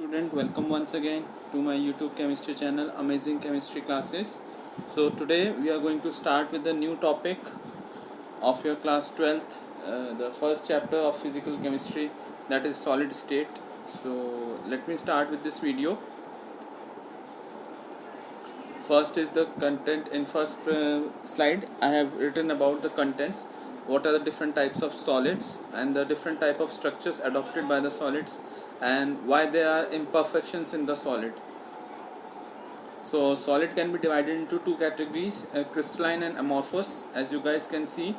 student, welcome once again to my YouTube chemistry channel Amazing Chemistry Classes. So today we are going to start with the new topic of your class 12th, the first chapter of physical chemistry, that is solid state. So let me start with this video. First is the content. In first slide I have written about the contents, what are the different types of solids and the different type of structures adopted by the solids and why there are imperfections in the solid. So solid can be divided into two categories, crystalline and amorphous, as you guys can see.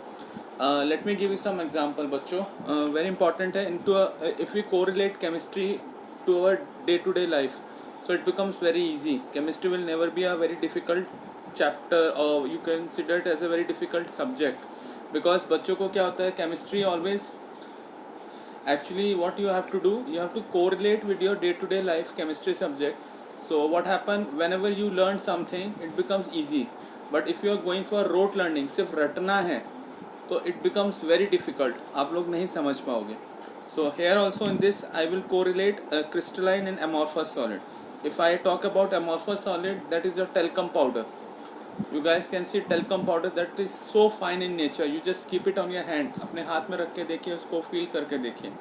Let me give you some example बच्चों. Very important है if we correlate chemistry to our day-to-day life, so it becomes very easy. Chemistry will never be a very difficult chapter, or you consider it as a very difficult subject, because बच्चों को क्या होता है, chemistry always actually what you have to do, you have to correlate with your day-to-day life chemistry subject. So what happen, whenever you learn something it becomes easy, but if you are going for rote learning, सिर्फ रटना है, तो it becomes very difficult, आप लोग नहीं समझ पाओगे. So here also in this I will correlate crystalline and amorphous solid. If I talk about amorphous solid, that is your talcum powder. You guys can see talcum powder, that is so fine in nature, you just keep it on your hand, अपने हाथ में रख के देखिए, उसको feel करके देखिए.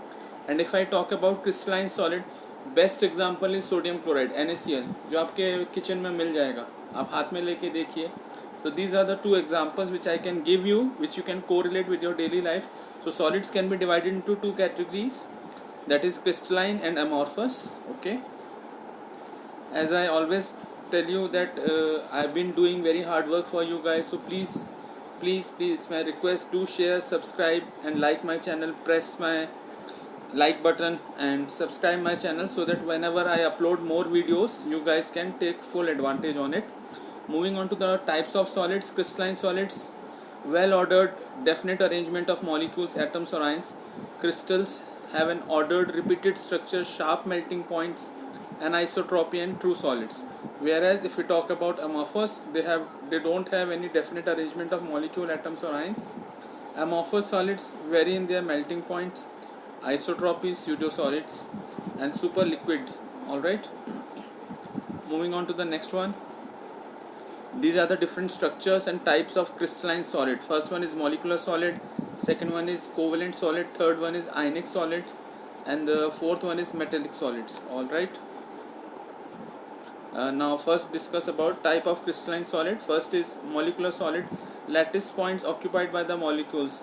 And if I talk about crystalline solid, best example is sodium chloride NaCl, जो आपके किचन में मिल जाएगा, आप हाथ में लेके देखिए. So these are the two examples which I can give you, which you can correlate with your daily life. So solids can be divided into two categories, that is crystalline and amorphous. Okay, as I always tell you that I've been doing very hard work for you guys, so please my request, do share, subscribe and like my channel, press my like button and subscribe my channel, so that whenever I upload more videos you guys can take full advantage on it. Moving on to the types of solids. Crystalline solids, well ordered definite arrangement of molecules, atoms or ions. Crystals have an ordered repeated structure, sharp melting points, anisotropy and true solids. Whereas if we talk about amorphous, they don't have any definite arrangement of molecule, atoms or ions. Amorphous solids vary in their melting points, isotropy, pseudo solids and super liquid. Alright, moving on to the next one. These are the different structures and types of crystalline solid. First one is molecular solid, second one is covalent solid, third one is ionic solid, and the fourth one is metallic solids. Alright, now first discuss about type of crystalline solid. First is molecular solid. Lattice points occupied by the molecules,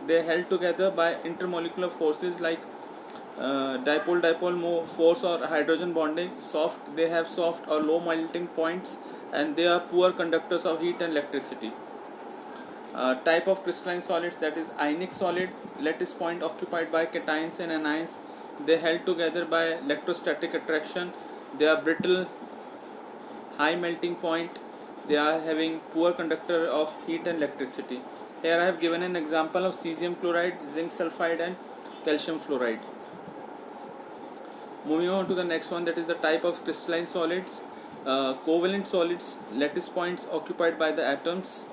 they held together by intermolecular forces like dipole force or hydrogen bonding. They have soft or low melting points and they are poor conductors of heat and electricity. Type of crystalline solids, that is ionic solid. Lattice point occupied by cations and anions, they held together by electrostatic attraction. They are brittle, high melting point, they are having poor conductor of heat and electricity. Here I have given an example of cesium chloride, zinc sulfide and calcium fluoride. Moving on to the next one, that is the type of crystalline solids. Covalent solids, lattice points occupied by the atoms,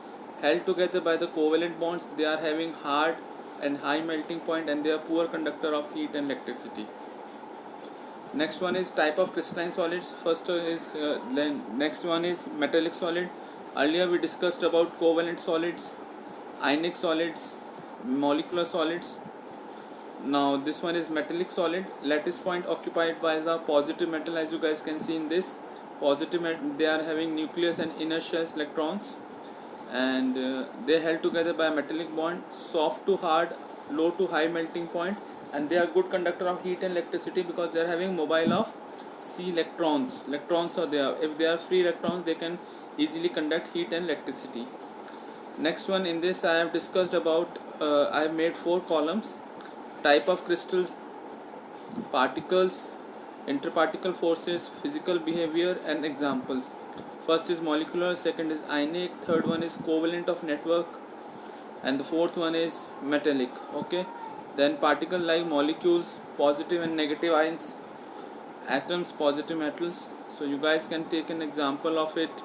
held together by the covalent bonds. They are having hard and high melting point and they are poor conductor of heat and electricity. Next one is type of crystalline solids. Next one is metallic solid. Earlier we discussed about covalent solids, ionic solids, molecular solids. Now this one is metallic solid. Lattice point occupied by the positive metal, as you guys can see in this positive metal, they are having nucleus and inner shells electrons, and they held together by a metallic bond. Soft to hard, low to high melting point, and they are good conductor of heat and electricity because they are having mobile of C electrons. Electrons are there. If they are free electrons, they can easily conduct heat and electricity. Next one, in this I have discussed about, I have made 4 columns. Type of crystals, particles, interparticle forces, physical behavior and examples. First is molecular, second is ionic, third one is covalent of network, and the fourth one is metallic. Okay, then particle like molecules, positive and negative ions, atoms, positive metals. So you guys can take an example of it.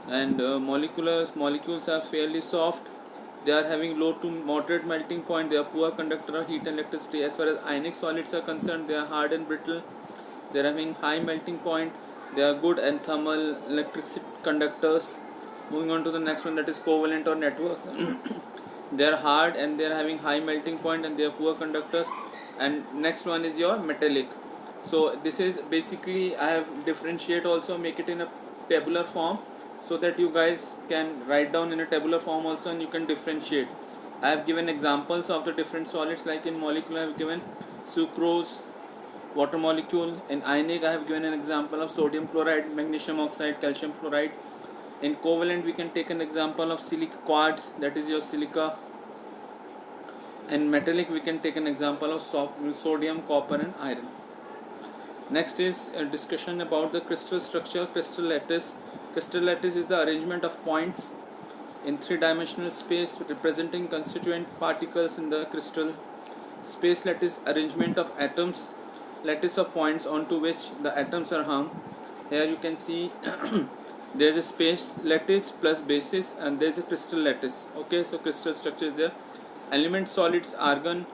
And molecules are fairly soft, they are having low to moderate melting point, they are poor conductor of heat and electricity. As far as ionic solids are concerned, they are hard and brittle, they're having high melting point, they are good and thermal electricity conductors. Moving on to the next one, that is covalent or network. They are hard and they are having high melting point and they are poor conductors. And next one is your metallic. So this is basically, I have differentiate also, make it in a tabular form so that you guys can write down in a tabular form also and you can differentiate. I have given examples of the different solids, like in molecule I have given sucrose, water molecule. In ionic I have given an example of sodium chloride, magnesium oxide, calcium fluoride. In covalent we can take an example of silica quartz, that is your silica. And metallic we can take an example of sodium, copper and iron. Next is a discussion about the crystal structure, crystal lattice. Crystal lattice is the arrangement of points in three-dimensional space representing constituent particles in the crystal. Space lattice, arrangement of atoms, lattice of points onto which the atoms are hung. Here you can see there is a space lattice plus basis and there is a crystal lattice. Okay, so crystal structure is there. Element solids, argon,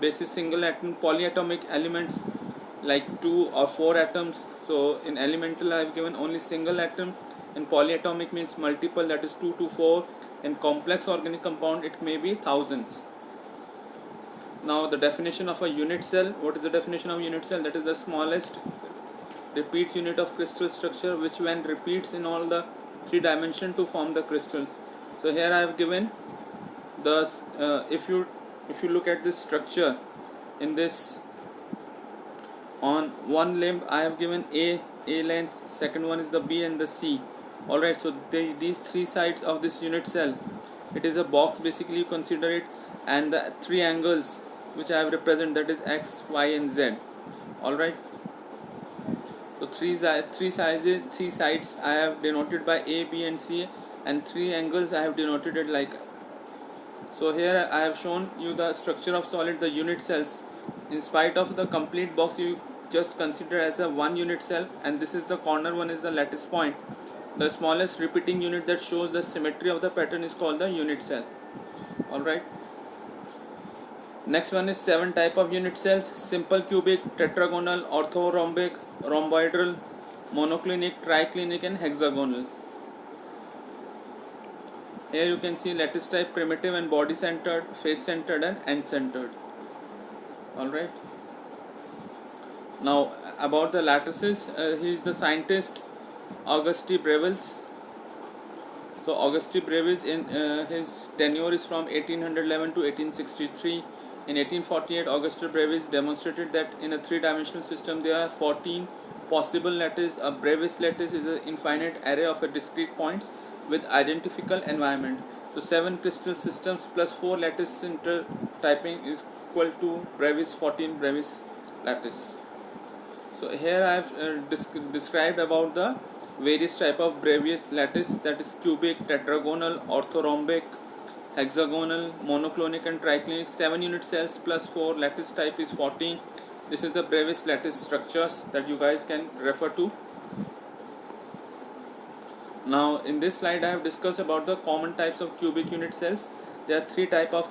basis single atom, polyatomic elements like 2 or 4 atoms. So in elemental I have given only single atom, and polyatomic means multiple, that is 2 to 4. In complex organic compound it may be thousands. Now the definition of a unit cell. What is the definition of unit cell? That is the smallest repeat unit of crystal structure which when repeats in all the 3 dimensions to form the crystals. So here I have given the if you look at this structure, in this, on one limb I have given A length, second one is the B and the C. Alright, so these 3 sides of this unit cell, it is a box basically, you consider it, and the 3 angles which I have represented, that is X, Y and Z. Alright, so 3 sides I have denoted by A, B and C, and 3 angles I have denoted it like. So here I have shown you the structure of solid, the unit cells. In spite of the complete box, you just consider as a one unit cell, and this is the corner one, is the lattice point. The smallest repeating unit that shows the symmetry of the pattern is called the unit cell. Alright. Next one is 7 type of unit cells: simple cubic, tetragonal, orthorhombic, rhomboidal, monoclinic, triclinic and hexagonal. Here you can see lattice type, primitive and body centered, face centered and end centered. Alright. Now about the lattices, he is the scientist Auguste Brevels. So Auguste Brevels, in his tenure is from 1811 to 1863. In 1848, Auguste Brevels demonstrated that in a 3-dimensional system there are 14 possible lattices. A Brevels lattice is an infinite array of discrete points with identical environment. So 7 crystal systems plus 4 lattice center typing is equal to Brevels 14 Brevels lattice. So here I have described about the various type of Brevels lattice, that is cubic, tetragonal, orthorhombic, hexagonal, monoclinic and triclinic. 7 unit cells plus 4 lattice type is 14. This is the Brevels lattice structures that you guys can refer to. Now in this slide I have discussed about the common types of cubic unit cells. There are 3 type of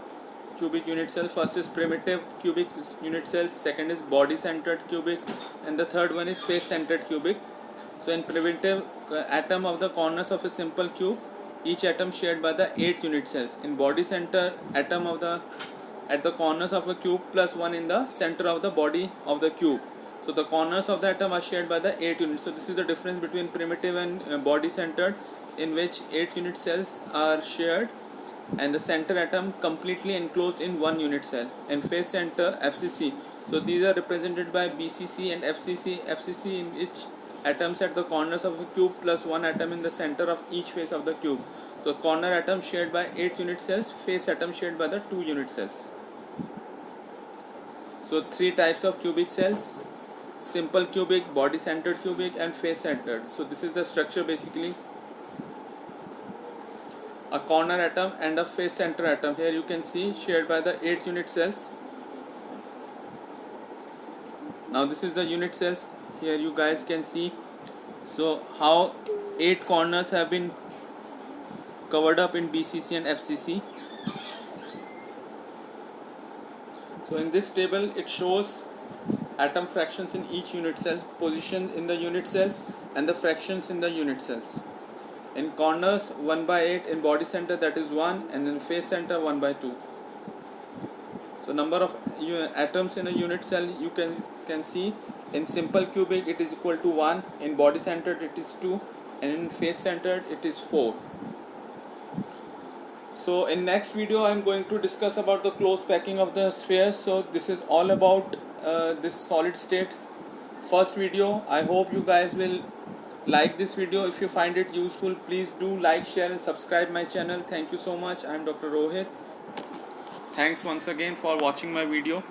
cubic unit cell. First is primitive cubic unit cells, second is body centered cubic, and the third one is face centered cubic. So in primitive, atom of the corners of a simple cube, each atom shared by the 8 unit cells. In body center, atom of the at the corners of a cube plus 1 in the center of the body of the cube. So the corners of the atom are shared by the 8 units. So this is the difference between primitive and body centered, in which 8 unit cells are shared and the center atom completely enclosed in 1 unit cell. And face center, FCC. So these are represented by BCC and FCC. FCC in which atoms at the corners of a cube plus 1 atom in the center of each face of the cube. So corner atom shared by 8 unit cells, face atom shared by the 2 unit cells. So 3 types of cubic cells: simple cubic, body centered cubic and face centered. So this is the structure basically: a corner atom and a face center atom. Here you can see shared by the 8 unit cells. Now this is the unit cells. Here you guys can see so how 8 corners have been covered up in BCC and FCC. So in this table it shows atom fractions in each unit cell, position in the unit cells, and the fractions in the unit cells. In corners 1/8, in body center that is 1, and in face center 1/2. So number of atoms in a unit cell you can see. In simple cubic it is equal to 1, in body centered it is 2, and in face centered it is 4. So in next video I am going to discuss about the close packing of the sphere. So this is all about this solid state first video. I hope you guys will like this video. If you find it useful, please do like, share and subscribe my channel. Thank you so much. I am Dr. Rohit. Thanks once again for watching my video.